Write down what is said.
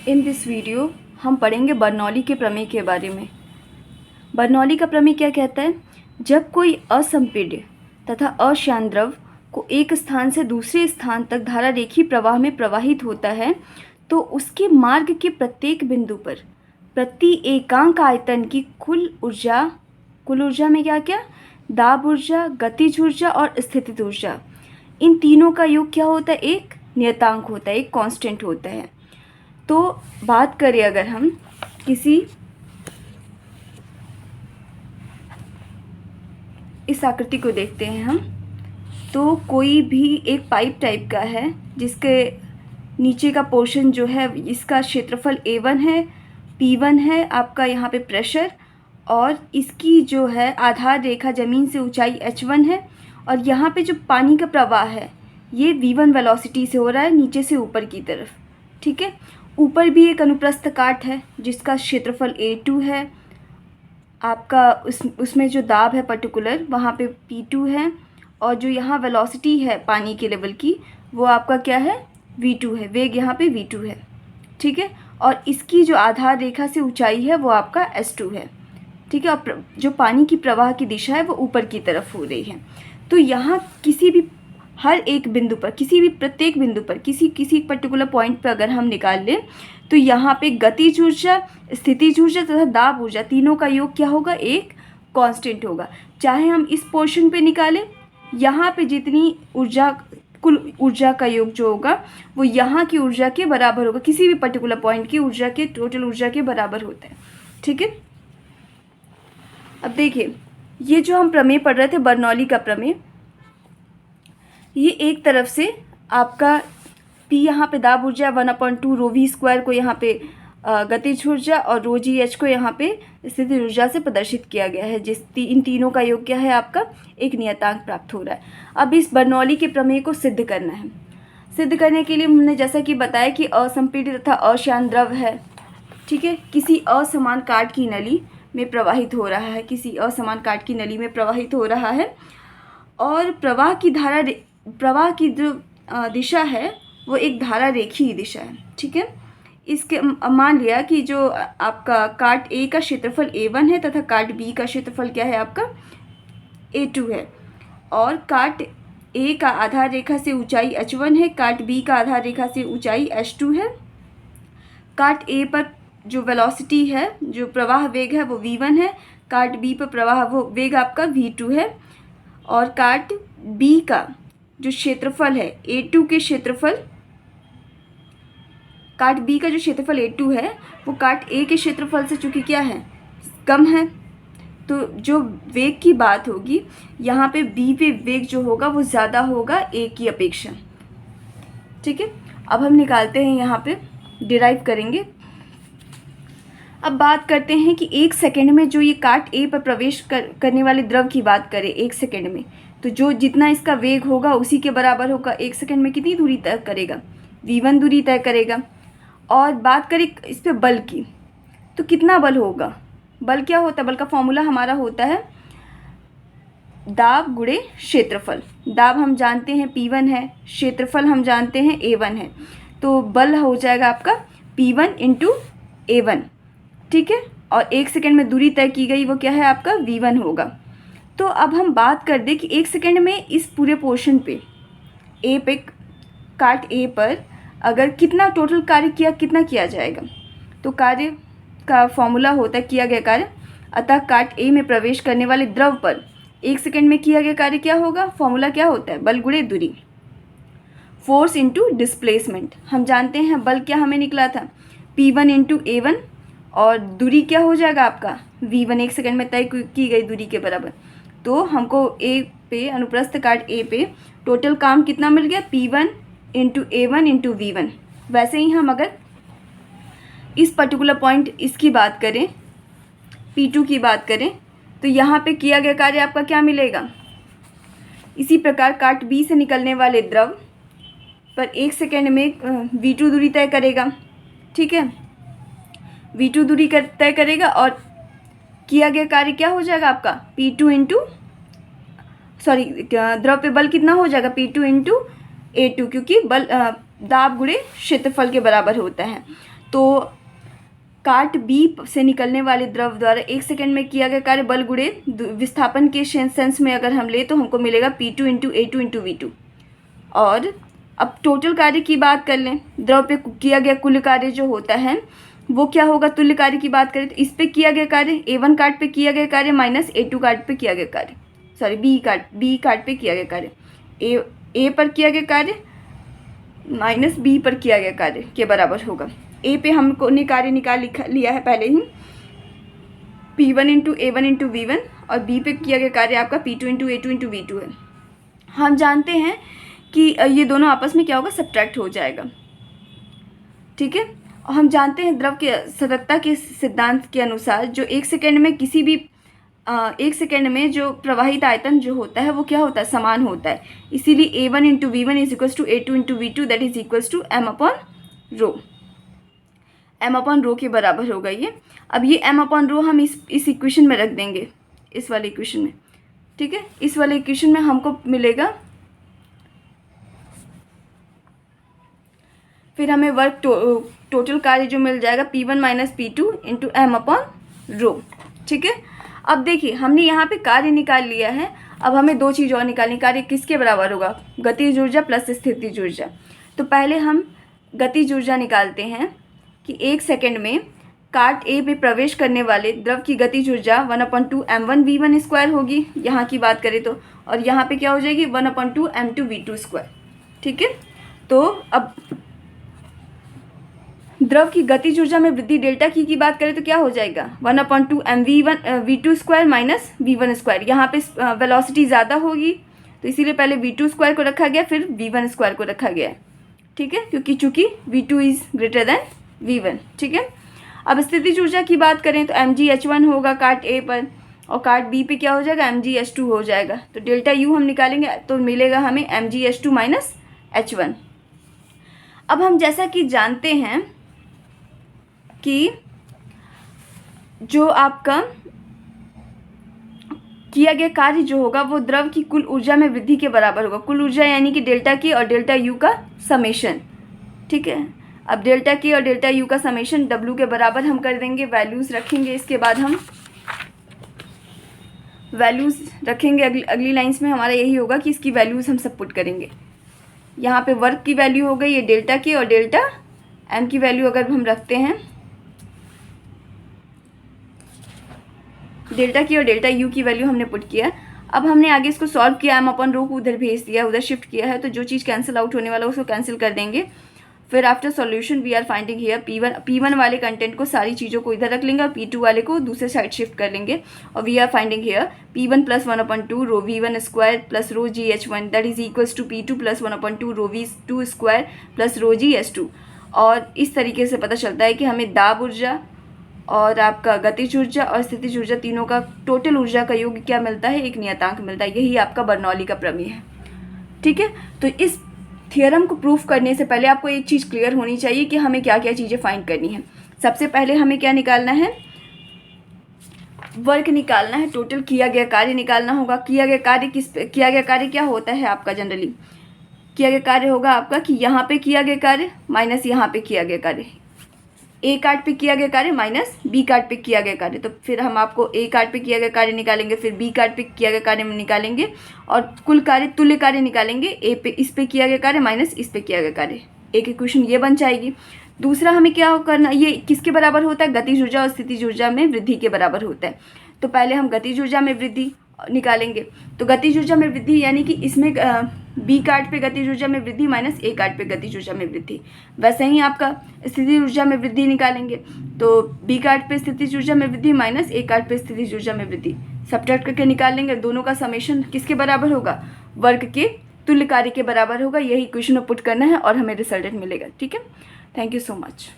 In this video हम पढ़ेंगे Bernoulli के प्रमेय के बारे में। बर्नौली का प्रमेय क्या कहता है? जब कोई असंपीड्य तथा अश्यान द्रव को एक स्थान से दूसरे स्थान तक धारा रेखीय प्रवाह में प्रवाहित होता है तो उसके मार्ग के प्रत्येक बिंदु पर प्रति एकांक आयतन की कुल ऊर्जा में क्या दाब ऊर्जा, गतिज ऊर्जा और स्थितिज ऊर्जा, इन तीनों का योग क्या होता है? एक नियतांक होता है, एक कांस्टेंट होता है। तो बात करें अगर हम किसी इस आकृति को देखते हैं हम, तो कोई भी एक पाइप टाइप का है जिसके नीचे का पोर्शन जो है इसका क्षेत्रफल A1 है, P1 है आपका यहाँ पे प्रेशर, और इसकी जो है आधार रेखा ज़मीन से ऊंचाई H1 है, और यहाँ पे जो पानी का प्रवाह है ये V1 वेलोसिटी से हो रहा है नीचे से ऊपर की तरफ। ठीक है, ऊपर भी एक अनुप्रस्थ काट है जिसका क्षेत्रफल A2 है आपका, उसमें जो दाब है पर्टिकुलर वहाँ पे P2 है, और जो यहाँ वेलोसिटी है पानी के लेवल की वो आपका क्या है? V2 है, वेग यहाँ पे V2 है। ठीक है, और इसकी जो आधार रेखा से ऊंचाई है वो आपका S2 है। ठीक है, और जो पानी की प्रवाह की दिशा है वो ऊपर की तरफ हो रही है। तो यहाँ किसी भी हर एक बिंदु पर, किसी भी प्रत्येक बिंदु पर, किसी पर्टिकुलर पॉइंट पर अगर हम निकाल लें तो यहाँ पे गतिज ऊर्जा, स्थितिज ऊर्जा तथा दाब ऊर्जा तीनों का योग क्या होगा? एक कांस्टेंट होगा। चाहे हम इस पोर्शन पे निकालें, यहाँ पे जितनी ऊर्जा, कुल ऊर्जा का योग जो होगा वो यहाँ की ऊर्जा के बराबर होगा, किसी भी पर्टिकुलर पॉइंट की ऊर्जा के, टोटल ऊर्जा के बराबर होता है। ठीक है, अब देखिए ये जो हम प्रमेय पढ़ रहे थे बर्नौली का प्रमेय, ये एक तरफ से आपका P यहाँ पे दाब ऊर्जा 1/2 रो वी स्क्वायर को यहाँ पे गतिज ऊर्जा और रो जी एच को यहाँ पे स्थितिज ऊर्जा से प्रदर्शित किया गया है, इन तीनों का योग क्या है? आपका एक नियतांक प्राप्त हो रहा है। अब इस बर्नौली के प्रमेय को सिद्ध करना है। सिद्ध करने के लिए हमने जैसा कि बताया कि असंपीड्य तथा अश्यान द्रव है। ठीक है, किसी असमान काट की नली में प्रवाहित हो रहा है, किसी असमान काट की नली में प्रवाहित हो रहा है, और प्रवाह की जो दिशा है वो एक धारा रेखीय दिशा है। ठीक है, इसके मान लिया कि जो आपका काट A का क्षेत्रफल A1 है तथा काट B का क्षेत्रफल क्या है? आपका A2 है, और काट A का आधार रेखा से ऊंचाई H1 है, काट B का आधार रेखा से ऊंचाई H2 है। काट A पर जो वेलोसिटी है, जो प्रवाह वेग है वो V1 है, काट B पर प्रवाह वो वेग आपका V2 है, और काट B का जो क्षेत्रफल है A2 के क्षेत्रफल, काट B का जो क्षेत्रफल A2 है वो काट A के क्षेत्रफल से चूँकि क्या है? कम है, तो जो वेग की बात होगी यहाँ पे B पे वेग जो होगा वो ज़्यादा होगा A की अपेक्षा। ठीक है, अब हम निकालते हैं, यहाँ पे डिराइव करेंगे। अब बात करते हैं कि 1 सेकेंड में जो ये काट A पर प्रवेश करने वाले द्रव की बात करें 1 सेकेंड में, तो जो जितना इसका वेग होगा उसी के बराबर होगा। 1 सेकेंड में कितनी दूरी तय करेगा? V1 दूरी तय करेगा। और बात करें इस पे बल की, तो कितना बल होगा? बल क्या होता है? बल का फॉर्मूला हमारा होता है दाब गुणे क्षेत्रफल। दाब हम जानते हैं P1 है, क्षेत्रफल हम जानते हैं A1 है, तो बल हो जाएगा आपका P1 × A1। ठीक है, और 1 सेकेंड में दूरी तय की गई वो क्या है? आपका V1 होगा। तो अब हम बात कर दें कि 1 सेकेंड में इस पूरे पोर्शन पे A पे, काट A पर अगर कितना टोटल कार्य कितना किया जाएगा? तो कार्य का फॉर्मूला होता है किया गया कार्य, अतः काट A में प्रवेश करने वाले द्रव पर 1 सेकेंड में किया गया कार्य क्या होगा? फॉर्मूला क्या होता है? बल गुणे दूरी, फोर्स इंटू डिस्प्लेसमेंट। हम जानते हैं बल क्या हमें निकला था? P1 × A1, और दूरी क्या हो जाएगा आपका? V1, 1 सेकेंड में तय की गई दूरी के बराबर। तो हमको A पे, अनुप्रस्थ काट A पे टोटल काम कितना मिल गया? P1 × A1 × V1। वैसे ही हम अगर इस पर्टिकुलर पॉइंट इसकी बात करें, P2 की बात करें, तो यहाँ पे किया गया कार्य आपका क्या मिलेगा? इसी प्रकार काट B से निकलने वाले द्रव पर 1 सेकेंड में V2 दूरी तय करेगा। ठीक है, V2 दूरी तय करेगा, और किया गया कार्य क्या हो जाएगा आपका? द्रव पे बल कितना हो जाएगा? P2 × A2, क्योंकि बल दाब गुणे क्षेत्रफल के बराबर होता है। तो काट बी से निकलने वाले द्रव द्वारा 1 सेकेंड में किया गया कार्य बल गुणे विस्थापन के सेंस में अगर हम ले तो हमको मिलेगा P2 into A2 into V2। और अब टोटल कार्य की बात कर लें, द्रव पे किया गया कुल कार्य जो होता है वो क्या होगा, तुल्य कार्य की बात करें तो इस पे किया गया कार्य A1 काट पे किया गया कार्य माइनस A2 काट पे किया गया कार्य, सॉरी B काट पे किया गया कार्य, A पर किया गया कार्य माइनस B पर किया गया कार्य के बराबर होगा। A पे हमको ने कार्य लिया है पहले ही P1 into A1 into V1 और B पे किया गया कार्य आपका P2 into A2 into V2 है। हम जानते हैं कि ये दोनों आपस में क्या होगा, सब्ट्रैक्ट हो जाएगा, ठीक है। और हम जानते हैं द्रव के सततता के सिद्धांत के अनुसार जो 1 सेकेंड में किसी भी 1 सेकेंड में जो प्रवाहित आयतन जो होता है वो क्या होता है, समान होता है। इसीलिए A1 into V1 is equals to A2 into V2 that is equals to M upon rho के बराबर होगा ये। अब ये M अपॉन रो हम इस इक्वेशन में रख देंगे, इस वाले इक्वेशन में, ठीक है। इस वाले इक्वेशन में हमको मिलेगा, फिर हमें वर्क टोटल कार्य जो मिल जाएगा P1 minus P2 into M upon रो, ठीक है। अब देखिए हमने यहाँ पे कार्य निकाल लिया है, अब हमें दो चीज़ और निकालनी। कार्य किसके बराबर होगा, गतिज ऊर्जा प्लस स्थितिज ऊर्जा। तो पहले हम गतिज ऊर्जा निकालते हैं कि 1 सेकेंड में काट ए में प्रवेश करने वाले द्रव की गतिज ऊर्जा 1/2 m1v1 स्क्वायर होगी यहाँ की बात करें तो, और यहाँ पे क्या हो जाएगी 1/2 m2v2 स्क्वायर, ठीक है। तो अब द्रव की गतिज ऊर्जा में वृद्धि डेल्टा की बात करें तो क्या हो जाएगा 1/2 mv2 square minus v1 square. यहाँ पे वेलोसिटी ज़्यादा होगी तो इसीलिए पहले v2 स्क्वायर को रखा गया फिर v1 स्क्वायर को रखा गया है, ठीक है, क्योंकि चूंकि v2 is greater than v1, ठीक है। अब स्थितिज ऊर्जा की बात करें तो mgh1 होगा काट ए पर और काट बी पे क्या हो जाएगा mgh2 हो जाएगा। तो डेल्टा यू हम निकालेंगे तो मिलेगा हमें mgh2 माइनस h1। अब हम जैसा कि जानते हैं कि जो आपका किया गया कार्य जो होगा वो द्रव की कुल ऊर्जा में वृद्धि के बराबर होगा। कुल ऊर्जा यानी कि डेल्टा की और डेल्टा यू का समेशन, ठीक है। अब डेल्टा की और डेल्टा यू का समेशन डब्ल्यू के बराबर हम कर देंगे, वैल्यूज़ रखेंगे। इसके बाद हम वैल्यूज़ रखेंगे अगली लाइंस में हमारा यही होगा कि इसकी वैल्यूज़ हम सब पुट करेंगे। यहाँ पे वर्क की वैल्यू हो गई ये डेल्टा की और डेल्टा एम की वैल्यू अगर हम रखते हैं, डेल्टा की और डेल्टा यू की वैल्यू हमने पुट किया। अब हमने आगे इसको सॉल्व किया, एम अपन रो को उधर भेज दिया, उधर शिफ्ट किया है, तो जो चीज़ कैंसिल आउट होने वाला है उसको कैंसिल कर देंगे। फिर after solution we are finding here P1 वाले कंटेंट को सारी चीज़ों को इधर रख लेंगे और P2 वाले को दूसरे साइड शिफ्ट कर लेंगे और we are finding here P1 plus 1/2 rho V1 square plus rho GH1 that is equals to P2 plus 1/2 rho V2 square plus rho GH2। और इस तरीके से पता चलता है कि हमें दाब ऊर्जा और आपका गतिज ऊर्जा और स्थितिज ऊर्जा तीनों का टोटल ऊर्जा का योग क्या मिलता है, एक नियतांक मिलता है। यही आपका बर्नौली का प्रमेय है, ठीक है। तो इस थियरम को प्रूफ करने से पहले आपको एक चीज़ क्लियर होनी चाहिए कि हमें क्या क्या चीज़ें फाइंड करनी है। सबसे पहले हमें क्या निकालना है, वर्क निकालना है, टोटल किया गया कार्य निकालना होगा। किया गया कार्य क्या होता है आपका, जनरली किया गया कार्य होगा आपका कि यहाँ पे किया गया कार्य माइनस यहाँ पे किया गया कार्य, ए कार्ड पे किया गया कार्य माइनस बी कार्ड पे किया गया कार्य। तो फिर हम आपको ए कार्ड पे किया गया कार्य निकालेंगे, फिर बी कार्ड पे किया गया कार्य निकालेंगे और कुल कार्य तुल्य कार्य निकालेंगे। ए पे इस पे किया गया कार्य माइनस इस पे किया गया कार्य, एक इक्वेशन ये बन जाएगी। दूसरा हमें क्या करना, ये किसके बराबर होता है, गतिज ऊर्जा और स्थितिज ऊर्जा में वृद्धि के बराबर होता है। तो पहले हम गतिज ऊर्जा में वृद्धि निकालेंगे। तो गतिज ऊर्जा में वृद्धि यानी कि इसमें बी कार्ड पे गतिज ऊर्जा में वृद्धि माइनस ए कार्ड पे गतिज ऊर्जा में वृद्धि। वैसे ही आपका स्थितिज ऊर्जा में वृद्धि निकालेंगे तो बी कार्ड पे स्थितिज ऊर्जा में वृद्धि माइनस ए कार्ड पे स्थितिज ऊर्जा में वृद्धि सब्ट्रैक्ट करके निकाल लेंगे। दोनों का समेशन किसके बराबर होगा, वर्ग के तुल्य कार्य के बराबर होगा। यही इक्वेशन में पुट करना है और हमें रिजल्टेंट मिलेगा, ठीक है। Thank you so much.